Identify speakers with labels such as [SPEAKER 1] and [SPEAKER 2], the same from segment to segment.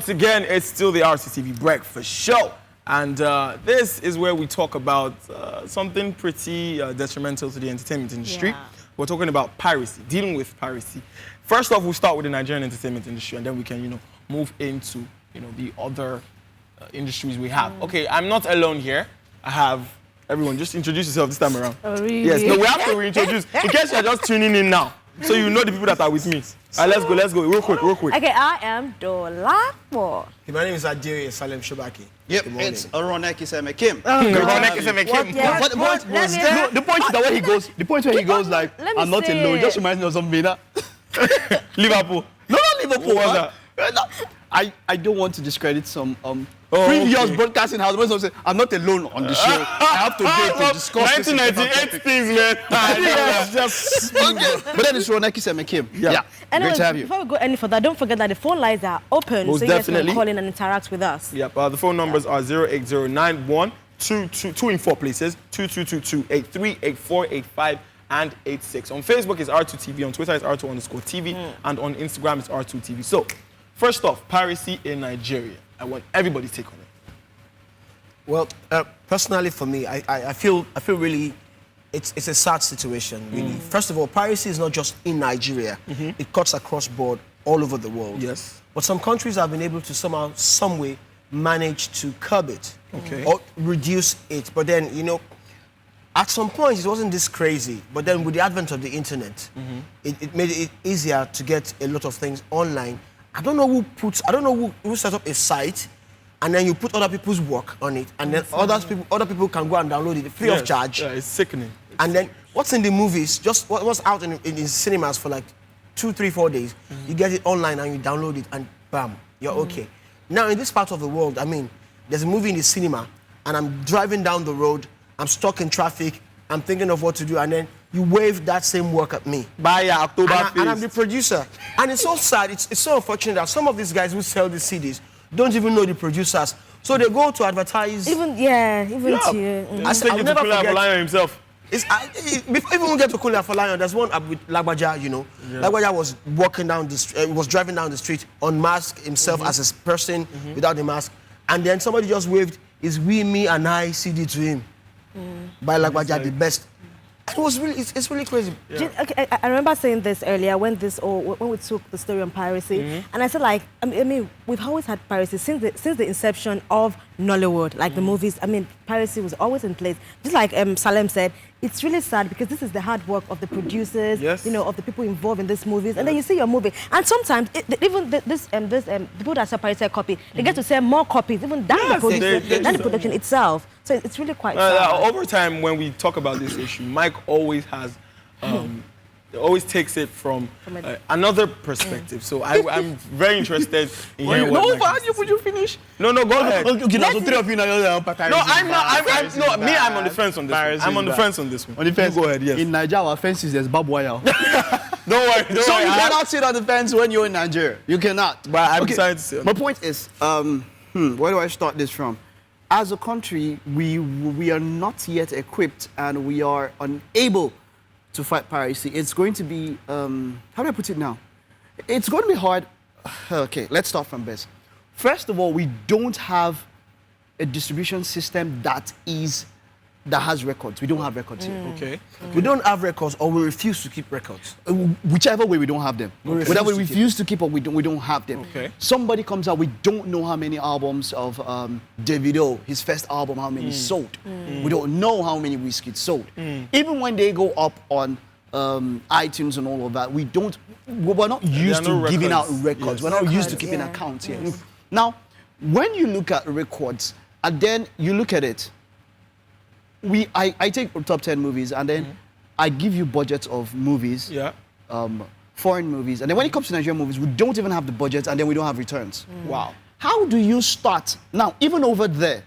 [SPEAKER 1] once again, it's still the RCTV Breakfast Show. And this is where we talk about something pretty detrimental to the entertainment industry.
[SPEAKER 2] Yeah.
[SPEAKER 1] We're talking about piracy, dealing with piracy. First off, we'll start with the Nigerian entertainment industry, and then we can, move into, the other industries we have. Okay, I'm not alone here. I have everyone. Just introduce yourself this time around.
[SPEAKER 2] Oh, really?
[SPEAKER 1] Yes, no, we have to reintroduce. In case you're just tuning in now, so you know the people that are with me. All right, let's go, real quick.
[SPEAKER 2] Okay, I am Dolapo.
[SPEAKER 3] My name is Adeoye Salem Shobaki.
[SPEAKER 4] Yep, it's Iloiise and Kim.
[SPEAKER 5] The point is that when he goes, where he goes like, I'm not alone, just reminds me of something.
[SPEAKER 1] Liverpool.
[SPEAKER 5] No, not Liverpool.
[SPEAKER 1] What's that?
[SPEAKER 5] I don't want to discredit some previous broadcasting house. When someone says, I'm not alone on the show, I have to go to discuss
[SPEAKER 1] 1998 things, man.
[SPEAKER 4] But then it's Iloiise and Kim.
[SPEAKER 5] Yeah.
[SPEAKER 2] And
[SPEAKER 5] Great to have you.
[SPEAKER 2] before we go any further, don't forget that the phone lines are open,
[SPEAKER 1] Most
[SPEAKER 2] so you guys
[SPEAKER 1] definitely.
[SPEAKER 2] can call in and interact with us.
[SPEAKER 1] Yep, the phone numbers are 08091 2 in 4 places, 2222 83 84 85 and 86. On Facebook it's R2TV, on Twitter it's R2_TV, and on Instagram it's R2TV. So, first off, piracy in Nigeria. I want everybody's take on it.
[SPEAKER 3] Well, personally for me, I feel really, it's a sad situation, really. First of all, piracy is not just in Nigeria. It cuts across board all over the world.
[SPEAKER 1] Yes.
[SPEAKER 3] But some countries have been able to somehow, some way, manage to curb it.
[SPEAKER 1] Okay.
[SPEAKER 3] Or reduce it. But then, at some point, it wasn't this crazy. But then with the advent of the internet, it made it easier to get a lot of things online. I don't know who set up a site, and then you put other people's work on it, and then other people can go and download it free of charge.
[SPEAKER 1] Yeah, it's sickening.
[SPEAKER 3] And then what's in the movies, just what's out in cinemas for like 2, 3, 4 days, you get it online and you download it, and bam, you're okay. Now in this part of the world, I mean, there's a movie in the cinema, and I'm driving down the road, I'm stuck in traffic, I'm thinking of what to do, and then you wave that same work at me.
[SPEAKER 1] By October
[SPEAKER 3] And I'm the producer. And it's so sad, it's so unfortunate that some of these guys who sell these CDs don't even know the producers. So they go to advertise.
[SPEAKER 2] Even to you.
[SPEAKER 3] I said, I'll never forget.
[SPEAKER 1] Himself.
[SPEAKER 3] Even we get to Kula for Lion, there's one with Lagbaja, Lagbaja was walking down the street, was driving down the street, unmasked himself as a person without the mask. And then somebody just waved his We, Me, and I CD to him. By Lagbaja, the best. It was really, it's really crazy.
[SPEAKER 2] Yeah. Okay, I remember saying this earlier when we took the story on piracy, and I said I mean we've always had piracy since the inception of Nollywood, like the movies. I mean, piracy was always in place. Just like Salem said, it's really sad because this is the hard work of the producers, of the people involved in these movies, and then you see your movie, and sometimes even the people that sell piracy copy, they get to sell more copies even than the producer, than the production itself. So it's really quite sad.
[SPEAKER 1] Over time, when we talk about this issue, Mike always has, always takes it from another perspective. So I'm very interested in hearing what Mike has.
[SPEAKER 5] Would you finish?
[SPEAKER 1] No, go ahead.
[SPEAKER 5] Okay, now so 3 of you now.
[SPEAKER 1] No, I'm not. I'm on the fence on this one. I'm on the fence on this one.
[SPEAKER 5] On the fence.
[SPEAKER 1] You go ahead, yes.
[SPEAKER 5] In Nigeria, our fences, there's barbed wire.
[SPEAKER 1] Don't worry.
[SPEAKER 5] So you cannot sit on the fence when you're in Nigeria. You cannot.
[SPEAKER 1] But I'm decided to sit on
[SPEAKER 5] My point is, where do I start this from? As a country, we are not yet equipped and we are unable to fight piracy. It's going to be, how do I put it now? It's going to be hard. Okay, let's start from this. First of all, we don't have a distribution system that has records. We don't have records here.
[SPEAKER 1] Okay.
[SPEAKER 3] We don't have records, or we refuse to keep records.
[SPEAKER 5] Whichever way, we don't have them. Whether we refuse to keep or we don't have them.
[SPEAKER 1] Okay.
[SPEAKER 5] Somebody comes out, we don't know how many albums of Davido, his first album, how many sold. We don't know how many Wizkid sold. Even when they go up on iTunes and all of that, we're not used to giving out records.
[SPEAKER 1] Yes.
[SPEAKER 5] We're not used to keeping accounts here. Now, when you look at records, and then you look at it, I take top 10 movies, and then I give you budgets of movies, foreign movies, and then when it comes to Nigerian movies, we don't even have the budgets, and then we don't have returns.
[SPEAKER 1] Wow.
[SPEAKER 5] How do you start? Now, even over there,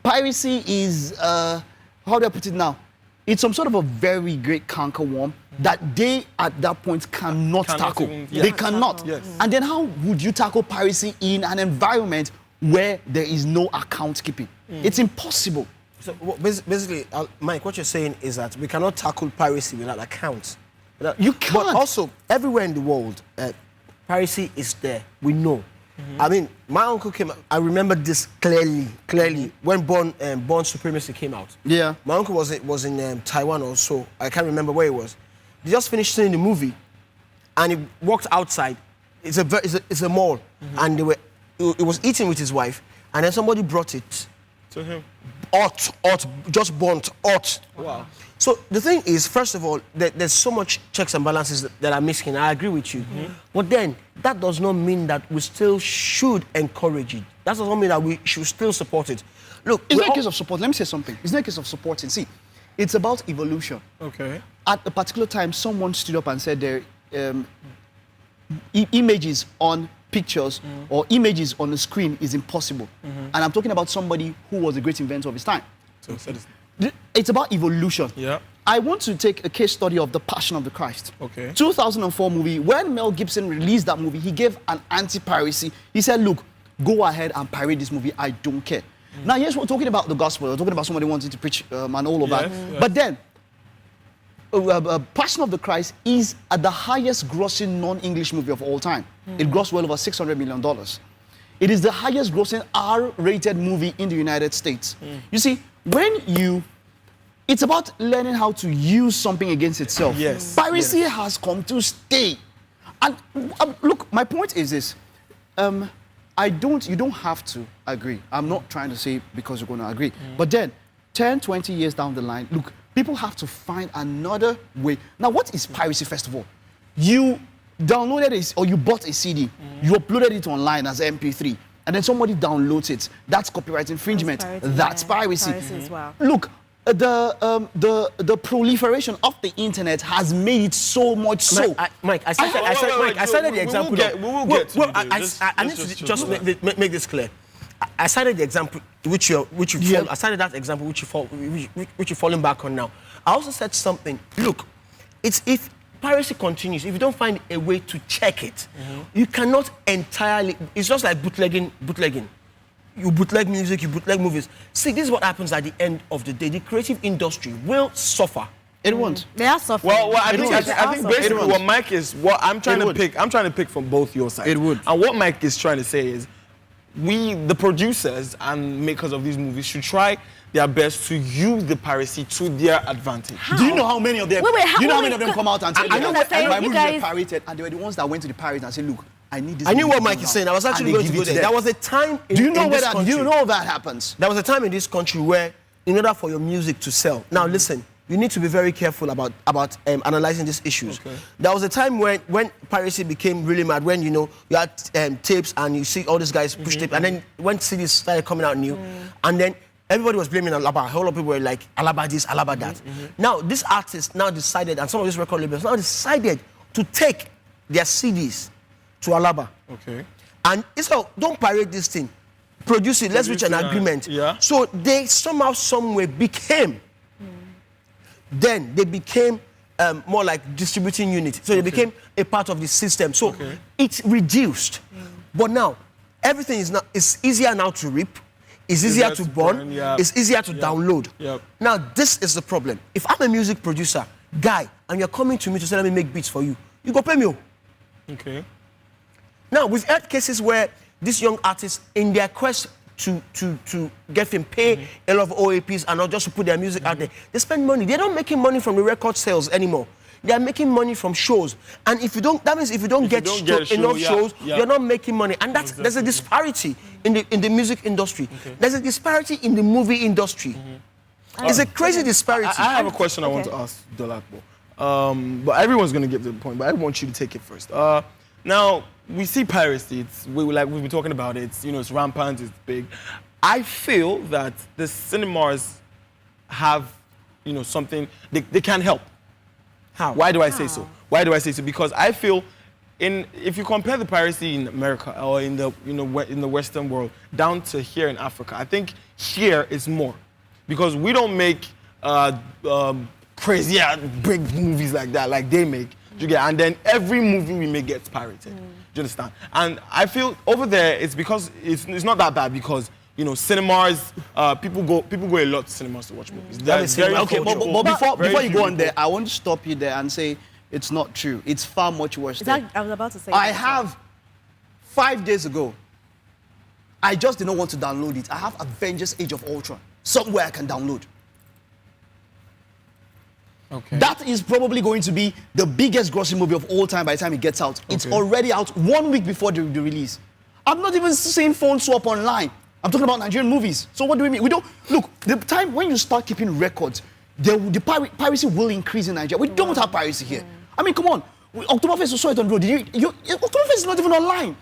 [SPEAKER 5] piracy is, how do I put it now? It's some sort of a very great cankerworm that they, at that point, cannot tackle. They cannot.
[SPEAKER 1] Yes.
[SPEAKER 5] And then how would you tackle piracy in an environment where there is no account keeping? It's impossible.
[SPEAKER 3] So basically, Mike, what you're saying is that we cannot tackle piracy without accounts.
[SPEAKER 5] You can't.
[SPEAKER 3] But also, everywhere in the world, piracy is there. We know. I mean, my uncle came. I remember this clearly when Born Supremacy came out.
[SPEAKER 5] Yeah.
[SPEAKER 3] My uncle was in Taiwan or so. I can't remember where he was. They just finished seeing the movie, and he walked outside. It's a mall, and he was eating with his wife, and then somebody brought it.
[SPEAKER 1] To him.
[SPEAKER 3] Hot, just burnt, hot.
[SPEAKER 1] Wow.
[SPEAKER 3] So the thing is, first of all, there's so much checks and balances that are missing. I agree with you. But then, that does not mean that we still should encourage it. That does not mean that we should still support it. Look,
[SPEAKER 5] It's not a case of support. Let me say something. It's not a case of supporting. See, it's about evolution.
[SPEAKER 1] Okay.
[SPEAKER 5] At a particular time, someone stood up and said there images on pictures or images on the screen is impossible. And I'm talking about somebody who was a great inventor of his time.
[SPEAKER 1] So it's
[SPEAKER 5] It's about evolution.
[SPEAKER 1] Yeah.
[SPEAKER 5] I want to take a case study of The Passion of the Christ.
[SPEAKER 1] Okay.
[SPEAKER 5] 2004 movie. When Mel Gibson released that movie, he gave an anti-piracy. He said, look, go ahead and pirate this movie. I don't care. Now, yes, we're talking about the gospel. We're talking about somebody wanting to preach and all of that.
[SPEAKER 1] Yes.
[SPEAKER 5] But then, Passion of the Christ is at the highest grossing non-English movie of all time. It grossed well over $600 million. It is the highest grossing R-rated movie in the United States. You see, it's about learning how to use something against itself.
[SPEAKER 1] Yes.
[SPEAKER 5] Piracy has come to stay. And look, my point is this. You don't have to agree. I'm not trying to say because you're going to agree. But then, 10, 20 years down the line, look, people have to find another way. Now, what is piracy, first of all? You downloaded it or you bought a CD, you uploaded it online as MP3, and then somebody downloads it. That's copyright infringement. That's piracy.
[SPEAKER 2] Piracy as well.
[SPEAKER 5] Look, the proliferation of the internet has made it so much so.
[SPEAKER 3] Mike, I cited the example. I need to just make this clear. I cited the example which you I cited that example which you're falling back on now. I also said something. Look, it's if piracy continues, if you don't find a way to check it, you cannot entirely. It's just like bootlegging. You bootleg music, you bootleg movies. See, this is what happens at the end of the day. The creative industry will suffer.
[SPEAKER 5] It won't.
[SPEAKER 2] They are suffering.
[SPEAKER 1] Well, I think basically what Mike is, what I'm trying to pick, I'm trying to pick from both your sides.
[SPEAKER 5] It would.
[SPEAKER 1] And what Mike is trying to say is, we, the producers and makers of these movies, should try their best to use the piracy to their advantage.
[SPEAKER 5] Do you know how many of them?
[SPEAKER 2] Wait,
[SPEAKER 5] you know how many of them come out and say,
[SPEAKER 2] I know what
[SPEAKER 5] my
[SPEAKER 2] you
[SPEAKER 5] movies
[SPEAKER 2] guys
[SPEAKER 5] were pirated, and they were the ones that went to the pirates and said, look, I need this.
[SPEAKER 3] I knew
[SPEAKER 5] movie
[SPEAKER 3] what Mike
[SPEAKER 5] now.
[SPEAKER 3] is saying. I was
[SPEAKER 5] And
[SPEAKER 3] actually
[SPEAKER 5] they
[SPEAKER 3] going to
[SPEAKER 5] give
[SPEAKER 3] go
[SPEAKER 5] it to
[SPEAKER 3] there.
[SPEAKER 5] them.
[SPEAKER 3] There was a time in,
[SPEAKER 5] Do you know
[SPEAKER 3] in
[SPEAKER 5] where
[SPEAKER 3] this
[SPEAKER 5] that?
[SPEAKER 3] country.
[SPEAKER 5] Do you know that happens?
[SPEAKER 3] There was a time in this country where, in order for your music to sell, now listen, you need to be very careful about analyzing these issues. Okay. There was a time when piracy became really mad, when you had tapes and you see all these guys push tape, and then when CDs started coming out new, and then everybody was blaming Alaba. A whole lot of people were like, Alaba this, Alaba that. Now, this artist now decided, and some of these record labels now decided to take their CDs to Alaba.
[SPEAKER 1] Okay.
[SPEAKER 3] And it's all, don't pirate this thing. Produce it, let's reach an agreement.
[SPEAKER 1] Yeah.
[SPEAKER 3] So they somehow, someway became, then they became more like distributing unit. So they became a part of the system. So it's reduced. But now, everything is easier now to rip. It's easier to burn. It's easier to download.
[SPEAKER 1] Yep.
[SPEAKER 3] Now, this is the problem. If I'm a music producer, guy, and you're coming to me to say, let me make beats for you, you go pay me.
[SPEAKER 1] Okay.
[SPEAKER 3] Now, we've had cases where these young artists, in their quest to get fame, pay a lot of OAPs and not just to put their music out there, they spend money. They're not making money from the record sales anymore. They are making money from shows. And if you don't, that means if you don't get enough shows, you're not making money. And that's there's a disparity in the music industry. There's a disparity in the movie industry. It's a crazy disparity.
[SPEAKER 1] I have a question I want to ask Dolapo. But everyone's going to get to the point, but I want you to take it first. Now, we see piracy. We've been talking about it. It's rampant, it's big. I feel that the cinemas have, something, they can help.
[SPEAKER 3] How?
[SPEAKER 1] Why do I say so? Why do I say so? Because I feel, if you compare the piracy in America or in the Western world down to here in Africa, I think here is more, because we don't make crazy big movies like that, like they make. And then every movie we make gets pirated. Do you understand? And I feel over there it's because it's not that bad, because cinemas, people go a lot to cinemas to watch movies.
[SPEAKER 5] Okay, but before you go on there, I want to stop you there and say it's not true. It's far much worse.
[SPEAKER 2] I was about to say.
[SPEAKER 5] I have 5 days ago, I just did not want to download it. I have Avengers Age of Ultron somewhere I can download.
[SPEAKER 1] Okay.
[SPEAKER 5] That is probably going to be the biggest grossing movie of all time by the time it gets out. It's already out 1 week before the release. I'm not even saying phone swap online. I'm talking about Nigerian movies. So what do we mean? We don't look. The time when you start keeping records, the piracy will increase in Nigeria. We don't have piracy here. I mean, come on. Oktoberfest saw it on the road. Oktoberfest is not even online.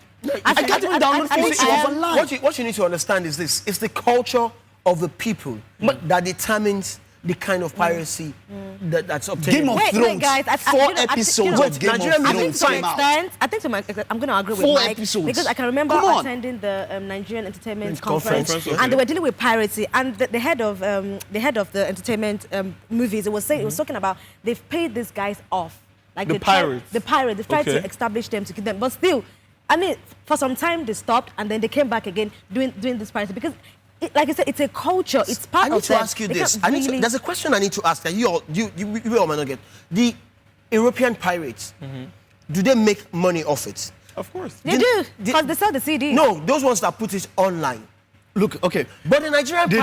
[SPEAKER 5] I can't even download phone swap online.
[SPEAKER 3] What you need to understand is this: it's the culture of the people that determines the kind of piracy that's obtained.
[SPEAKER 5] Game of Thrones.
[SPEAKER 2] Wait, guys.
[SPEAKER 5] 4 episodes of Game of Thrones came out.
[SPEAKER 2] I think to my extent, I'm going to agree with
[SPEAKER 5] 4
[SPEAKER 2] Mike.
[SPEAKER 5] episodes.
[SPEAKER 2] Because I can remember attending the Nigerian Entertainment Conference,
[SPEAKER 1] okay.
[SPEAKER 2] and they were dealing with piracy. And the head of the entertainment movies, it was talking about they've paid these guys off. Like
[SPEAKER 1] The pirates.
[SPEAKER 2] They've tried to
[SPEAKER 1] Okay.
[SPEAKER 2] establish them to keep them. But still, I mean, for some time they stopped, and then they came back again doing this piracy. Because, like I said, it's a culture. It's part
[SPEAKER 3] I
[SPEAKER 2] of
[SPEAKER 3] need to
[SPEAKER 2] them.
[SPEAKER 3] ask you
[SPEAKER 2] They
[SPEAKER 3] this.
[SPEAKER 2] can't really-
[SPEAKER 3] There's a question I need to ask that you all might not get. The European pirates, do they make money off it?
[SPEAKER 1] Of course.
[SPEAKER 2] They do, because they sell the CD.
[SPEAKER 3] No, those ones that put it online.
[SPEAKER 5] Look, okay.
[SPEAKER 3] But the Nigerian
[SPEAKER 5] They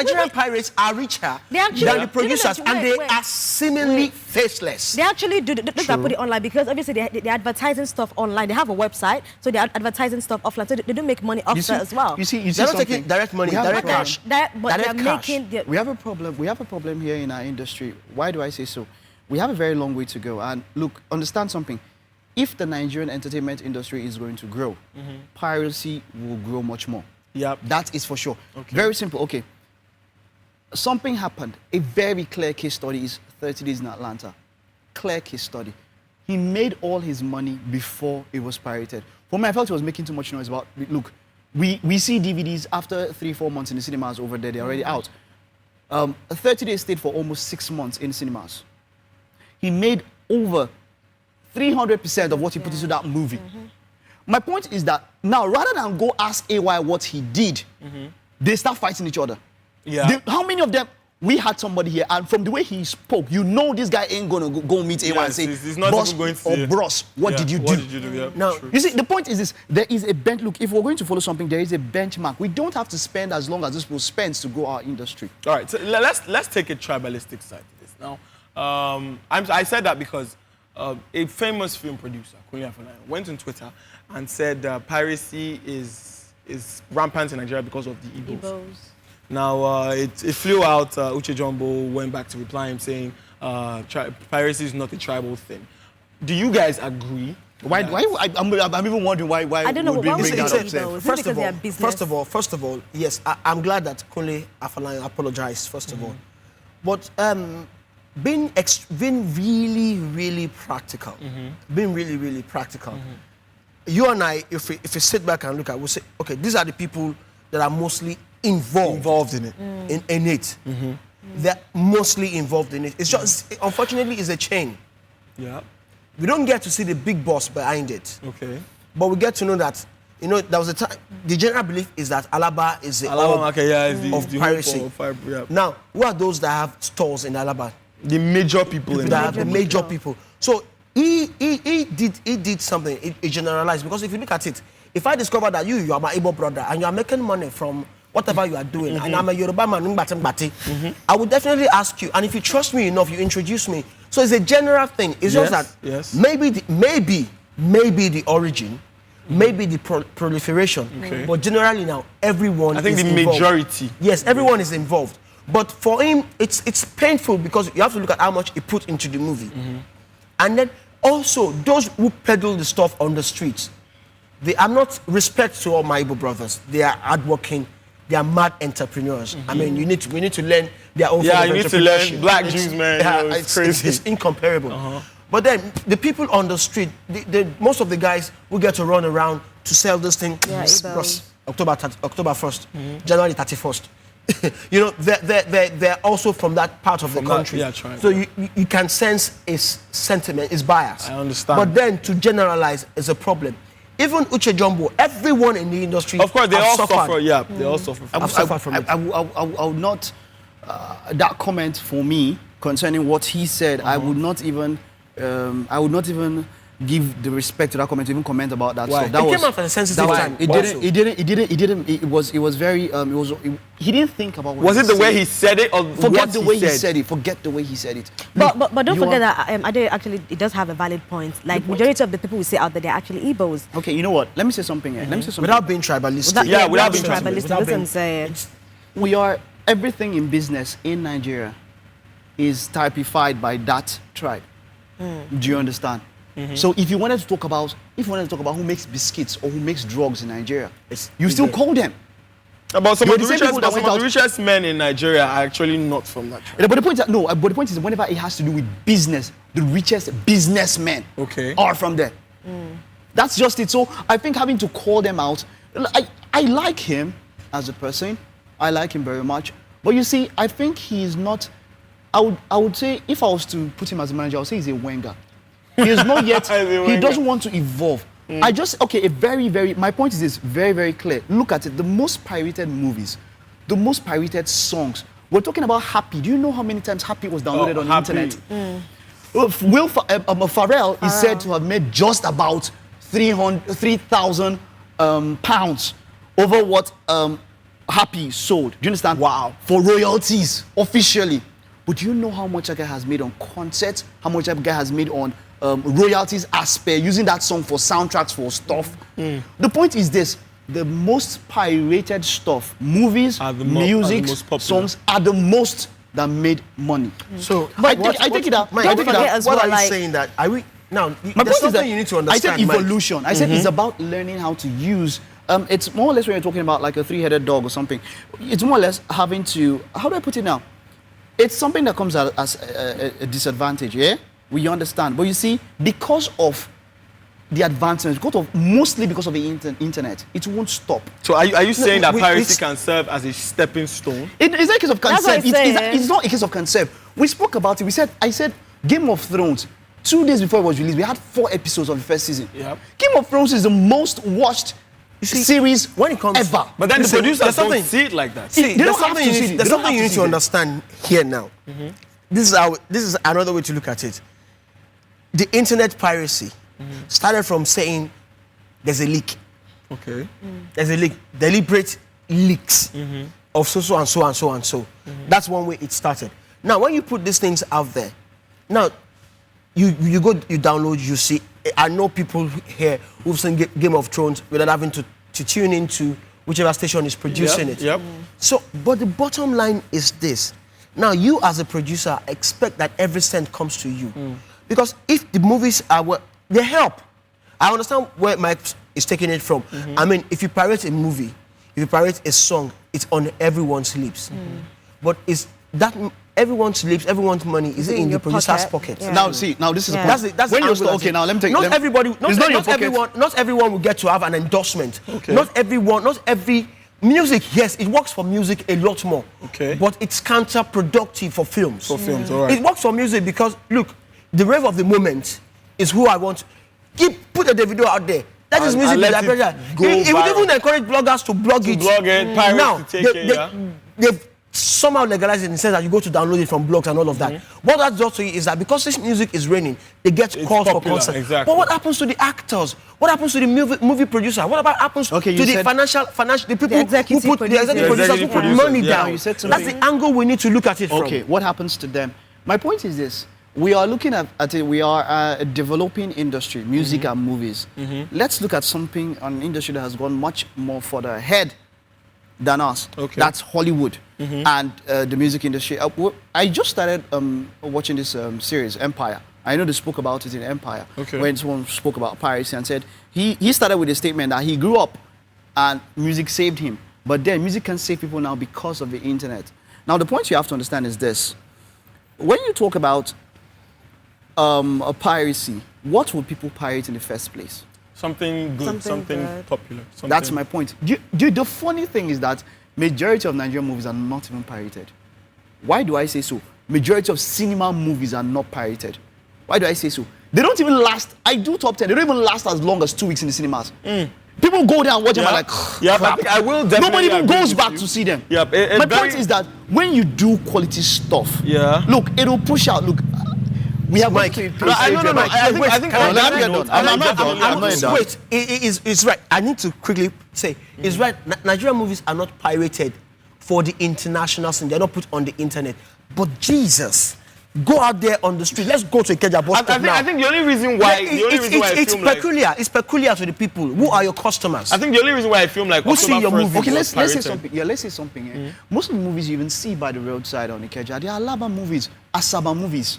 [SPEAKER 5] do.
[SPEAKER 3] pirates are richer
[SPEAKER 2] They actually-
[SPEAKER 3] than the
[SPEAKER 2] no, no,
[SPEAKER 3] producers,
[SPEAKER 2] no,
[SPEAKER 3] and
[SPEAKER 2] wait,
[SPEAKER 3] they
[SPEAKER 2] wait.
[SPEAKER 3] are seemingly faceless.
[SPEAKER 2] They actually do. Those that put it online because obviously they're advertising stuff online. They have a website, so they're advertising stuff offline. So they do make money off that as well.
[SPEAKER 5] You see
[SPEAKER 3] They're not
[SPEAKER 5] something.
[SPEAKER 3] taking direct money,
[SPEAKER 5] We have
[SPEAKER 3] direct
[SPEAKER 5] a problem.
[SPEAKER 3] cash.
[SPEAKER 2] But they're
[SPEAKER 3] Direct cash.
[SPEAKER 2] making.
[SPEAKER 5] We have a problem. We have a problem here in our industry. Why do I say so? We have a very long way to go. And look, understand something. If the Nigerian entertainment industry is going to grow, piracy will grow much more.
[SPEAKER 1] Yep.
[SPEAKER 5] That is for sure.
[SPEAKER 1] Okay.
[SPEAKER 5] Very simple. Okay. Something happened. A very clear case study is 30 Days in Atlanta. Clear case study. He made all his money before it was pirated. For me, I felt he was making too much noise about, look, we see DVDs after 3-4 months in the cinemas over there. They're already out. 30 Days stayed for almost 6 months in cinemas. He made over 300% of what he put into that movie. My point is that now, rather than go ask AY what he did, they start fighting each other.
[SPEAKER 1] Yeah.
[SPEAKER 5] How many of them? We had somebody here, and from the way he spoke, you know this guy ain't gonna go meet AY and
[SPEAKER 1] Yes,
[SPEAKER 5] say,
[SPEAKER 1] he's not
[SPEAKER 5] boss
[SPEAKER 1] even going to
[SPEAKER 5] or
[SPEAKER 1] say-
[SPEAKER 5] bros, what
[SPEAKER 1] Yeah,
[SPEAKER 5] did you do?
[SPEAKER 1] What did you do? Yeah,
[SPEAKER 3] Now,
[SPEAKER 1] true.
[SPEAKER 5] You see, the point is this: there is a look. If we're going to follow something, there is a benchmark. We don't have to spend as long as this will spend to grow our industry.
[SPEAKER 1] All right, so let's take a tribalistic side to this. Now, I said that because a famous film producer, Kunle Afolayan, went on Twitter and said piracy is rampant in Nigeria because of the Igbos.
[SPEAKER 2] Igbos.
[SPEAKER 1] Now, it flew out. Uche Jumbo went back to reply him saying piracy is not a tribal thing. Do you guys agree?
[SPEAKER 5] Why? I'm even wondering why.
[SPEAKER 2] I don't know,
[SPEAKER 5] would
[SPEAKER 2] why
[SPEAKER 5] we
[SPEAKER 2] would
[SPEAKER 5] bring
[SPEAKER 2] they
[SPEAKER 5] that
[SPEAKER 2] do
[SPEAKER 5] up?
[SPEAKER 2] Igbos? Is it because they are business?
[SPEAKER 3] First of all, yes, I'm glad that Kunle Afolayan apologized. First of all, but being really, really practical, being really, really practical. You and I, if we sit back and look at, we'll say, okay, these are the people that are mostly involved
[SPEAKER 1] in it.
[SPEAKER 3] in it. They're mostly involved in it. It's just, unfortunately, it's a chain.
[SPEAKER 1] Yeah.
[SPEAKER 3] We don't get to see the big boss behind it.
[SPEAKER 1] Okay.
[SPEAKER 3] But we get to know that, there was a time, the general belief is that Alaba is the
[SPEAKER 1] Alaba
[SPEAKER 3] hub
[SPEAKER 1] market, yeah, is the
[SPEAKER 3] of
[SPEAKER 1] the
[SPEAKER 3] piracy.
[SPEAKER 1] hub of yeah.
[SPEAKER 3] Now, who are those that have stores in Alaba?
[SPEAKER 1] The major people in
[SPEAKER 3] That are
[SPEAKER 1] the
[SPEAKER 3] the major people. So he did something, he generalized. Because if you look at it, if I discover that you are my Igbo brother and you are making money from whatever you are doing, and I'm a Yoruba man, I would definitely ask you. And if you trust me enough, you introduce me. So it's a general thing. It's just that maybe the origin, maybe the proliferation, but generally now everyone.
[SPEAKER 1] I think
[SPEAKER 3] is
[SPEAKER 1] the
[SPEAKER 3] involved.
[SPEAKER 1] majority.
[SPEAKER 3] Yes, everyone is involved. But for him, it's painful because you have to look at how much he put into the movie, and then also those who peddle the stuff on the streets. I'm not respect to all my Igbo brothers. They are hardworking. They are mad entrepreneurs. I mean, we need to learn their own form of
[SPEAKER 1] you need to learn
[SPEAKER 3] entrepreneurship.
[SPEAKER 1] black Jews, man. It's crazy.
[SPEAKER 3] It's incomparable. But then the people on the street, most of the guys will get to run around to sell this thing.
[SPEAKER 2] Yeah, Igbos.
[SPEAKER 3] October 1st, January 31st. They're also from that part of the country. So you can sense its sentiment, its bias.
[SPEAKER 1] I understand.
[SPEAKER 3] But then to generalize is a problem. Even Uche Jumbo, everyone in the industry,
[SPEAKER 1] Of course, they
[SPEAKER 3] have
[SPEAKER 1] all
[SPEAKER 3] suffered.
[SPEAKER 1] suffer. Yeah, they all suffer.
[SPEAKER 3] I've suffered from it.
[SPEAKER 5] I would not, that comment for me concerning what he said, I would not even give the respect to that comment, to even comment about that
[SPEAKER 1] Why?
[SPEAKER 5] stuff. That
[SPEAKER 3] It
[SPEAKER 5] was,
[SPEAKER 3] came out at a sensitive
[SPEAKER 5] that
[SPEAKER 3] time.
[SPEAKER 5] It didn't. It was very. He didn't think about. What
[SPEAKER 1] Was it the way
[SPEAKER 5] said.
[SPEAKER 1] he said it or
[SPEAKER 5] Forget
[SPEAKER 1] what
[SPEAKER 5] the way he
[SPEAKER 1] said?
[SPEAKER 5] said it. Forget the way he said it.
[SPEAKER 2] But don't
[SPEAKER 5] You
[SPEAKER 2] forget
[SPEAKER 5] are-
[SPEAKER 2] that Adeoye actually it does have a valid point. Like majority of the people we see out there, they're actually Igbos.
[SPEAKER 5] Okay, you know what? Let me say something here. Let me say something.
[SPEAKER 3] Without being tribalistic.
[SPEAKER 1] without being
[SPEAKER 2] tribalistic.
[SPEAKER 3] without
[SPEAKER 2] That's what
[SPEAKER 3] being-
[SPEAKER 2] I'm saying.
[SPEAKER 5] We are everything in business in Nigeria is typified by that tribe. Do you understand? So if you wanted to talk about who makes biscuits or who makes drugs in Nigeria, you still call them.
[SPEAKER 1] About some
[SPEAKER 5] You're
[SPEAKER 1] of the
[SPEAKER 5] the same
[SPEAKER 1] richest,
[SPEAKER 5] people that
[SPEAKER 1] but some
[SPEAKER 5] went
[SPEAKER 1] of the
[SPEAKER 5] out-
[SPEAKER 1] richest men in Nigeria are actually not from that tribe.
[SPEAKER 5] But the point is but the point is whenever it has to do with business, the richest businessmen
[SPEAKER 1] Okay.
[SPEAKER 5] are from there. That's just it. So I think having to call them out, I like him as a person. I like him very much. But you see, I think he is not. I would say if I was to put him as a manager, I would say he's a Wenger. He is not yet.
[SPEAKER 1] He's a
[SPEAKER 5] He
[SPEAKER 1] Wenger.
[SPEAKER 5] doesn't want to evolve. My point is this very, very clear. Look at it. The most pirated movies, the most pirated songs. We're talking about Happy. Do you know how many times Happy was downloaded on the
[SPEAKER 1] Happy.
[SPEAKER 5] internet? Pharrell is said to have made just about 3,000 pounds over what Happy sold. Do you understand?
[SPEAKER 3] Wow.
[SPEAKER 5] For royalties, officially. But do you know how much that guy has made on concerts? How much that guy has made on royalties as per using that song for soundtracks for stuff? The point is this. The most pirated stuff, movies,
[SPEAKER 1] Are the
[SPEAKER 5] music,
[SPEAKER 1] most popular.
[SPEAKER 5] songs are the most that made money.
[SPEAKER 3] So,
[SPEAKER 5] I take it out.
[SPEAKER 3] Mike,
[SPEAKER 5] I take it
[SPEAKER 2] forget
[SPEAKER 5] out.
[SPEAKER 2] as
[SPEAKER 3] what
[SPEAKER 2] well,
[SPEAKER 3] are you
[SPEAKER 2] like-
[SPEAKER 3] saying that? Are we now?
[SPEAKER 5] My
[SPEAKER 3] There's
[SPEAKER 5] point is
[SPEAKER 3] something
[SPEAKER 5] that
[SPEAKER 3] you need to
[SPEAKER 5] I
[SPEAKER 3] understand.
[SPEAKER 5] said
[SPEAKER 3] Mike.
[SPEAKER 5] evolution. I said it's about learning how to use. It's more or less when you're talking about like a three-headed dog or something. It's more or less having to. How do I put it now? It's something that comes out as a disadvantage. Yeah, we understand. But you see, because of the advancements, mostly because of the internet, it won't stop.
[SPEAKER 1] So are you saying that
[SPEAKER 3] we-
[SPEAKER 1] piracy
[SPEAKER 3] we-
[SPEAKER 1] can serve as a stepping stone?
[SPEAKER 5] It's not a case of
[SPEAKER 2] That's what
[SPEAKER 5] concept.
[SPEAKER 2] I say,
[SPEAKER 5] It's not a case of concept. We spoke about it. I said Game of Thrones. 2 days before it was released, we had 4 episodes of the first season.
[SPEAKER 1] Yep.
[SPEAKER 5] Game of Thrones is the most watched series
[SPEAKER 3] when it comes
[SPEAKER 5] ever.
[SPEAKER 1] But then the
[SPEAKER 3] Listen,
[SPEAKER 1] producers
[SPEAKER 3] there's
[SPEAKER 1] don't
[SPEAKER 3] something-
[SPEAKER 1] see it like that.
[SPEAKER 3] See,
[SPEAKER 5] They
[SPEAKER 3] there's
[SPEAKER 5] don't have
[SPEAKER 3] something
[SPEAKER 5] to
[SPEAKER 3] you
[SPEAKER 5] see
[SPEAKER 3] need,
[SPEAKER 5] it.
[SPEAKER 3] there's
[SPEAKER 5] They don't
[SPEAKER 3] something you
[SPEAKER 5] have
[SPEAKER 3] need
[SPEAKER 5] to
[SPEAKER 3] to
[SPEAKER 5] see it.
[SPEAKER 3] understand here now. This is another way to look at it. The internet piracy started from saying there's a leak.
[SPEAKER 1] Okay.
[SPEAKER 3] There's a leak, deliberate leaks of so and so and so and so. That's one way it started. Now, when you put these things out there, now you download, you see. I know people here who've seen Game of Thrones without having to tune into whichever station is producing it.
[SPEAKER 1] Yep.
[SPEAKER 3] So, but the bottom line is this. Now, you as a producer expect that every cent comes to you. Because if the movies they help. I understand where Mike is taking it from. I mean, if you pirate a movie, if you pirate a song, it's on everyone's lips. But is that everyone's lips, everyone's money, is it in the
[SPEAKER 2] your
[SPEAKER 3] producer's
[SPEAKER 2] pocket?
[SPEAKER 3] pocket?
[SPEAKER 2] Yeah.
[SPEAKER 5] Now, see, this is
[SPEAKER 2] Yeah.
[SPEAKER 5] the point.
[SPEAKER 3] That's
[SPEAKER 5] when
[SPEAKER 3] the
[SPEAKER 5] you're
[SPEAKER 3] angle
[SPEAKER 5] okay,
[SPEAKER 3] of it.
[SPEAKER 5] now let me take.
[SPEAKER 3] Not everybody.
[SPEAKER 5] It's not in your pocket.
[SPEAKER 3] Not everyone will get to have an endorsement.
[SPEAKER 1] Okay.
[SPEAKER 3] Not every music. Yes, it works for music a lot more.
[SPEAKER 1] Okay.
[SPEAKER 3] But it's counterproductive for films.
[SPEAKER 1] For films, all right.
[SPEAKER 3] It works for music because look, the rave of the moment is who I want. Put a video out there. That is
[SPEAKER 1] And
[SPEAKER 3] music.
[SPEAKER 1] let
[SPEAKER 3] That
[SPEAKER 1] it
[SPEAKER 3] pressure.
[SPEAKER 1] go
[SPEAKER 3] It would
[SPEAKER 1] viral.
[SPEAKER 3] even encourage bloggers to blog it.
[SPEAKER 1] blog it, pirates
[SPEAKER 3] Now,
[SPEAKER 1] to take it, yeah.
[SPEAKER 3] they've somehow legalized it in the sense that you go to download it from blogs and all of that. What that does to you is that because this music is raining, they get
[SPEAKER 1] It's
[SPEAKER 3] calls for
[SPEAKER 1] popular,
[SPEAKER 3] concert.
[SPEAKER 1] exactly.
[SPEAKER 3] But what happens to the actors? What happens to the movie producer? What about happens
[SPEAKER 5] Okay,
[SPEAKER 3] to
[SPEAKER 5] you
[SPEAKER 3] the
[SPEAKER 5] said-
[SPEAKER 3] financial the people
[SPEAKER 2] executive
[SPEAKER 3] who put the executive
[SPEAKER 2] producers.
[SPEAKER 3] producers who put
[SPEAKER 1] Executive
[SPEAKER 3] money
[SPEAKER 1] producers, yeah.
[SPEAKER 3] down?
[SPEAKER 5] You said
[SPEAKER 3] That's
[SPEAKER 5] something.
[SPEAKER 3] the angle we need to look at it from.
[SPEAKER 5] Okay, what happens to them? My point is this. We are looking at it, we are a developing industry, music and movies. Let's look at something, an industry that has gone much more further ahead than us.
[SPEAKER 1] Okay.
[SPEAKER 5] That's Hollywood and the music industry. I just started watching this series, Empire. I know they spoke about it in Empire.
[SPEAKER 1] Okay.
[SPEAKER 5] When someone spoke about piracy and said, he started with a statement that he grew up and music saved him. But then music can save people now because of the internet. Now the point you have to understand is this. When you talk about a piracy, what would people pirate in the first place?
[SPEAKER 1] Something good,
[SPEAKER 2] Something
[SPEAKER 1] something
[SPEAKER 2] good.
[SPEAKER 1] popular. Something.
[SPEAKER 5] That's my point. The funny thing is that majority of Nigerian movies are not even pirated. Why do I say so? Majority of cinema movies are not pirated. Why do I say so? They don't even last. I do top 10. They don't even last as long as 2 weeks in the cinemas. People go there and watch them and like,
[SPEAKER 1] Yeah,
[SPEAKER 5] crap.
[SPEAKER 1] I think I will definitely
[SPEAKER 5] Nobody even
[SPEAKER 1] agree
[SPEAKER 5] goes
[SPEAKER 1] with
[SPEAKER 5] back
[SPEAKER 1] you.
[SPEAKER 5] to see them.
[SPEAKER 1] Yeah,
[SPEAKER 5] My point is that when you do quality stuff,
[SPEAKER 1] Yeah.
[SPEAKER 5] look, it'll push out. Look, We have
[SPEAKER 3] Mike,
[SPEAKER 5] to
[SPEAKER 1] No, I think.
[SPEAKER 4] I'm not done.
[SPEAKER 3] Wait, it's right. I need to quickly say, it's right. Nigerian movies are not pirated for the international scene. They're not put on the internet. But Jesus, go out there on the street. Let's go to Ikeja bus stop now.
[SPEAKER 1] I think the only reason why
[SPEAKER 3] It's peculiar. It's peculiar to the people. Who are your customers?
[SPEAKER 1] I think the only reason why I film like
[SPEAKER 3] Who see your movie?
[SPEAKER 5] Okay, let's say
[SPEAKER 1] pirated.
[SPEAKER 5] something. Yeah, let's say something. Most of the movies you even see by the roadside on Ikeja, they are Alaba movies, Asaba movies.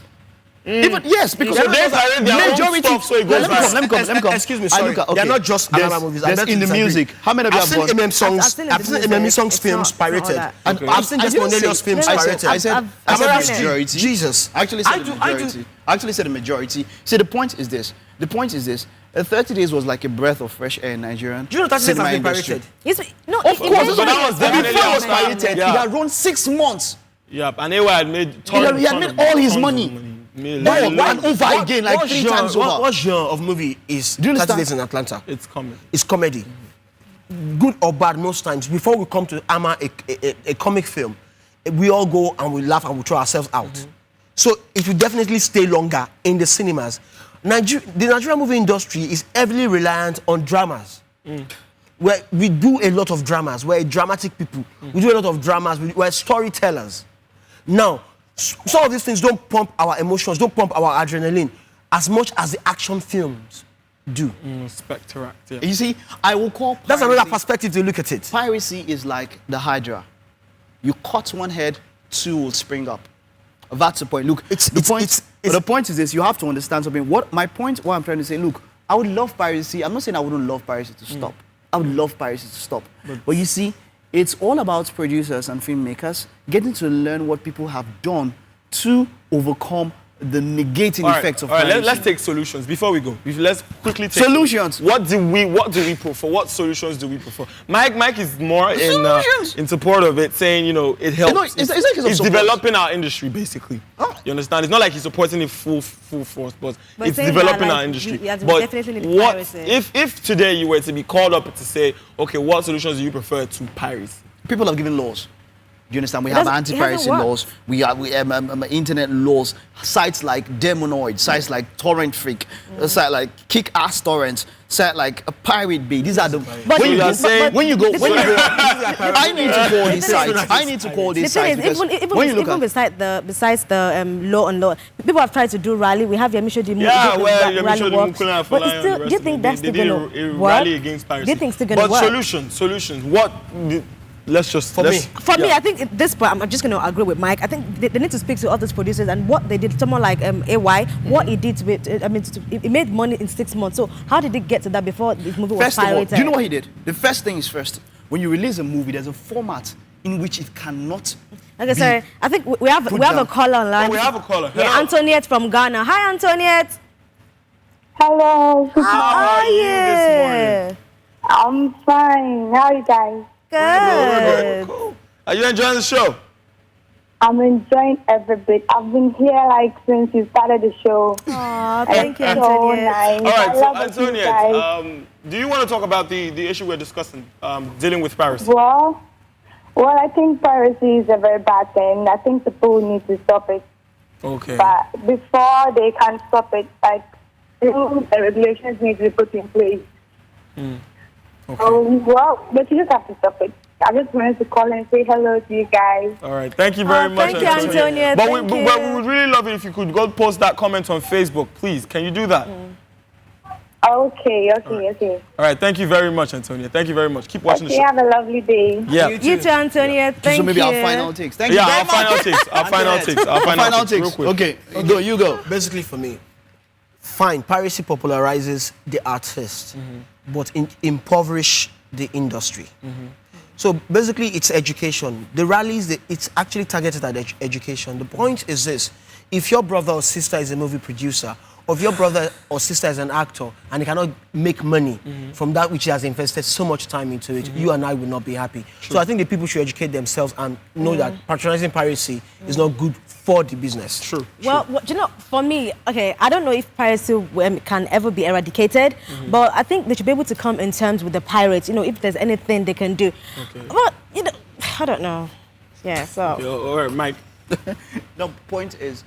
[SPEAKER 5] Even yes, because
[SPEAKER 1] Yeah, they pirate their own stuff, so it goes
[SPEAKER 5] let me come.
[SPEAKER 3] Excuse me, sorry. They're not just Alaba movies. I
[SPEAKER 5] There's
[SPEAKER 3] bet
[SPEAKER 5] in the
[SPEAKER 3] disagree.
[SPEAKER 5] music. How many of you
[SPEAKER 3] I've
[SPEAKER 5] have
[SPEAKER 3] seen
[SPEAKER 5] gone?
[SPEAKER 3] MM songs.
[SPEAKER 2] I've
[SPEAKER 3] I've seen
[SPEAKER 2] seen
[SPEAKER 3] MM
[SPEAKER 2] the
[SPEAKER 3] songs
[SPEAKER 2] music.
[SPEAKER 3] films
[SPEAKER 2] It's not
[SPEAKER 3] pirated.
[SPEAKER 2] that.
[SPEAKER 3] And
[SPEAKER 1] Okay.
[SPEAKER 3] I've seen just Cornelius films pirated.
[SPEAKER 5] I said
[SPEAKER 3] majority. Jesus.
[SPEAKER 5] I actually said the majority. I actually said the majority. See, the point is this. 30 Days was like a breath of fresh air in Nigerian
[SPEAKER 3] Do you know that
[SPEAKER 5] cinema
[SPEAKER 3] has been
[SPEAKER 5] industry.
[SPEAKER 3] pirated?
[SPEAKER 5] Of course,
[SPEAKER 1] so that was definitely
[SPEAKER 5] before it was
[SPEAKER 1] outside.
[SPEAKER 5] pirated,
[SPEAKER 1] Yeah.
[SPEAKER 5] it had run 6 months.
[SPEAKER 1] Yeah, and AY had made
[SPEAKER 5] He had made all his money. One over again, like 3 times over.
[SPEAKER 3] What genre of movie is
[SPEAKER 5] Do you
[SPEAKER 3] 30
[SPEAKER 5] understand?
[SPEAKER 3] Days in Atlanta?
[SPEAKER 1] It's coming.
[SPEAKER 3] It's comedy. Good or bad most times. Before we come to Ama, a comic film, we all go and we laugh and we throw ourselves out. So it will definitely stay longer in the cinemas. The Nigerian movie industry is heavily reliant on dramas. Where we do a lot of dramas. We're dramatic people. We do a lot of dramas. We're storytellers. Now, some of these things don't pump our emotions, don't pump our adrenaline as much as the action films do.
[SPEAKER 1] Spectre Act, yeah.
[SPEAKER 5] You see, I will call
[SPEAKER 3] That's
[SPEAKER 5] piracy-
[SPEAKER 3] another perspective to look at it.
[SPEAKER 5] Piracy is like the Hydra. You cut one head, 2 will spring up. That's the point. Look, the point is this: you have to understand something. What I'm trying to say, look, I would love piracy. I'm not saying I wouldn't love piracy to stop. I would love piracy to stop. But you see, it's all about producers and filmmakers getting to learn what people have done to overcome the negating effects of piracy.
[SPEAKER 1] Let's take solutions before we go. Let's quickly take
[SPEAKER 5] Solutions.
[SPEAKER 1] What do we prefer? What solutions do we prefer? Mike is more in support of it, saying it helps.
[SPEAKER 5] It's like it's support.
[SPEAKER 1] developing our industry basically.
[SPEAKER 5] Oh.
[SPEAKER 1] You understand? It's not like he's supporting it full force, but it's
[SPEAKER 2] saying
[SPEAKER 1] developing
[SPEAKER 2] that,
[SPEAKER 1] our industry.
[SPEAKER 2] we
[SPEAKER 1] But
[SPEAKER 2] definitely need
[SPEAKER 1] what
[SPEAKER 2] piracy.
[SPEAKER 1] if today you were to be called up to say, okay, what solutions do you prefer to piracy?
[SPEAKER 5] People have given laws. Do you understand? We
[SPEAKER 2] It
[SPEAKER 5] have
[SPEAKER 2] doesn't- it
[SPEAKER 5] anti-piracy
[SPEAKER 2] hasn't
[SPEAKER 5] laws. We have internet laws. Sites like Demonoid, sites like Torrent Freak, sites like Kick-Ass Torrents, sites like Pirate Bay. These are the.
[SPEAKER 2] But
[SPEAKER 5] when you go,
[SPEAKER 2] the thing is-
[SPEAKER 5] I need to call these sites. I need to call
[SPEAKER 2] The
[SPEAKER 5] these
[SPEAKER 2] thing
[SPEAKER 5] sites
[SPEAKER 2] is,
[SPEAKER 5] because when you look at
[SPEAKER 2] besides the law and law, people have tried to do rally. We have Yamisho Dimu.
[SPEAKER 1] Yeah, well,
[SPEAKER 2] rally
[SPEAKER 1] Yamisho
[SPEAKER 2] works.
[SPEAKER 1] Dimukula and
[SPEAKER 2] But
[SPEAKER 1] Falana
[SPEAKER 2] it's still,
[SPEAKER 1] and the
[SPEAKER 2] do you
[SPEAKER 1] rest
[SPEAKER 2] think
[SPEAKER 1] of
[SPEAKER 2] that's
[SPEAKER 1] them,
[SPEAKER 2] still
[SPEAKER 1] they
[SPEAKER 2] going
[SPEAKER 1] did
[SPEAKER 2] to
[SPEAKER 1] a
[SPEAKER 2] work?
[SPEAKER 1] rally against piracy.
[SPEAKER 2] Do you think it's still going to work?
[SPEAKER 1] But solutions. What? Let's just
[SPEAKER 3] For me,
[SPEAKER 2] For me, I think at this point, I'm just going to agree with Mike. I think they need to speak to all those producers and what they did. Someone like AY, what he did to it. It made money in 6 months. So how did it get to that before this movie was
[SPEAKER 5] First of all,
[SPEAKER 2] pirated?
[SPEAKER 5] do you know what he did? The first thing is first. When you release a movie, there's a format in which it cannot.
[SPEAKER 2] Okay, sorry. I think we have a
[SPEAKER 5] down.
[SPEAKER 2] caller online.
[SPEAKER 1] Oh, we have a caller.
[SPEAKER 2] Yeah,
[SPEAKER 1] Hello.
[SPEAKER 2] Antoniette from Ghana. Hi, Antoniette.
[SPEAKER 6] Hello.
[SPEAKER 2] How are
[SPEAKER 1] you this morning?
[SPEAKER 6] I'm fine. How are you guys?
[SPEAKER 2] Good.
[SPEAKER 1] Cool. Are you enjoying the show?
[SPEAKER 6] I'm enjoying every bit. I've been here since you started the show.
[SPEAKER 2] Aw, thank you,
[SPEAKER 6] So
[SPEAKER 2] Antoniette.
[SPEAKER 6] nice.
[SPEAKER 1] All right,
[SPEAKER 6] I
[SPEAKER 1] so
[SPEAKER 6] love what you guys.
[SPEAKER 1] Antoniette, do you want to talk about the issue we're discussing, dealing with piracy?
[SPEAKER 6] Well, I think piracy is a very bad thing. I think people need to stop it.
[SPEAKER 1] Okay.
[SPEAKER 6] But before they can stop it, rules and regulations need to be put in place. But you just have to stop it. I just wanted to call and say hello to you guys.
[SPEAKER 1] All right, thank you very much,
[SPEAKER 2] thank you, Antoniette.
[SPEAKER 1] But
[SPEAKER 2] Thank
[SPEAKER 1] we
[SPEAKER 2] you.
[SPEAKER 1] would really love it if you could go post that comment on Facebook, please. Can you do that?
[SPEAKER 6] Okay.
[SPEAKER 1] All right, thank you very much, Antonia. Thank you very much. Keep watching the
[SPEAKER 6] Okay,
[SPEAKER 1] show.
[SPEAKER 6] have a lovely day.
[SPEAKER 1] Yeah.
[SPEAKER 2] You too, Antoniette. Thank
[SPEAKER 5] So maybe
[SPEAKER 2] you.
[SPEAKER 5] our final takes. Thank you
[SPEAKER 1] Yeah,
[SPEAKER 5] very
[SPEAKER 1] our
[SPEAKER 5] much.
[SPEAKER 1] final takes. Our final takes. Real quick.
[SPEAKER 5] Okay, you go.
[SPEAKER 3] basically for me, fine, piracy popularizes the artist, but impoverish the industry. So basically, it's education. The rallies, it's actually targeted at education. The point is this: if your brother or sister is a movie producer, or if your brother or sister is an actor and he cannot make money from that which he has invested so much time into it, you and I will not be happy. So I think the people should educate themselves and know that patronizing piracy is not good for the business.
[SPEAKER 1] True.
[SPEAKER 2] Well, for me, okay, I don't know if piracy can ever be eradicated, but I think they should be able to come in terms with the pirates, if there's anything they can do.
[SPEAKER 1] Okay.
[SPEAKER 2] But, I don't know. Yeah, so.
[SPEAKER 1] All right, Mike.
[SPEAKER 5] The point is,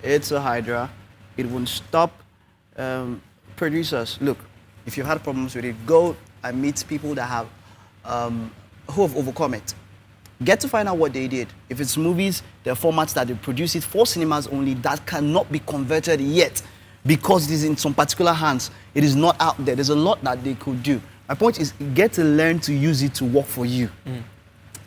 [SPEAKER 5] It's a hydra. It won't stop. Producers, look, if you've had problems with it, go and meet people that have who have overcome it. Get to find out what they did. If it's movies, there are formats that they produce it for cinemas only that cannot be converted yet because it is in some particular hands. It is not out there. There's a lot that they could do. My point is, get to learn to use it to work for you.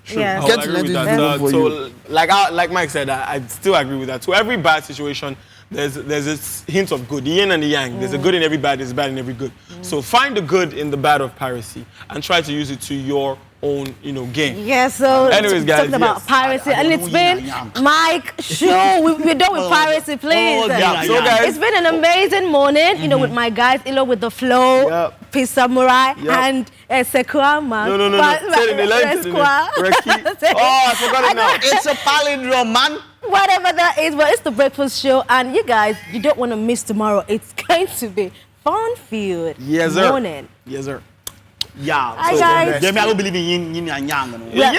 [SPEAKER 1] True.
[SPEAKER 2] Yes.
[SPEAKER 1] I
[SPEAKER 5] Get
[SPEAKER 1] would
[SPEAKER 5] to
[SPEAKER 1] agree with
[SPEAKER 5] let
[SPEAKER 1] that.
[SPEAKER 5] it work for
[SPEAKER 1] So, like Mike said, I still agree with that. To every bad situation, there's a hint of good. The yin and the yang. There's a good in every bad, there's a bad in every good. So find the good in the bad of piracy and try to use it to your own, gain.
[SPEAKER 2] Yeah, so
[SPEAKER 1] Anyways, guys,
[SPEAKER 2] talking about
[SPEAKER 1] yes.
[SPEAKER 2] piracy, and it's been Mike, sure, we're done with piracy, please.
[SPEAKER 1] Yeah. So guys,
[SPEAKER 2] It's been an amazing morning, with my guys, with the flow,
[SPEAKER 5] Yep.
[SPEAKER 2] Peace Samurai,
[SPEAKER 1] Yep.
[SPEAKER 2] and Sekua man.
[SPEAKER 1] No. Say it in the line. Reki. Oh, I forgot it now.
[SPEAKER 5] It's a palindrome, man.
[SPEAKER 2] Whatever that is, but it's the breakfast show, and you guys, you don't want to miss tomorrow. It's going to be fun-filled
[SPEAKER 1] Yes, sir.
[SPEAKER 2] morning.
[SPEAKER 1] Yes, sir.
[SPEAKER 5] Yeah.
[SPEAKER 2] Hi, guys.
[SPEAKER 4] I don't believe in yin and yang.
[SPEAKER 1] Yeah,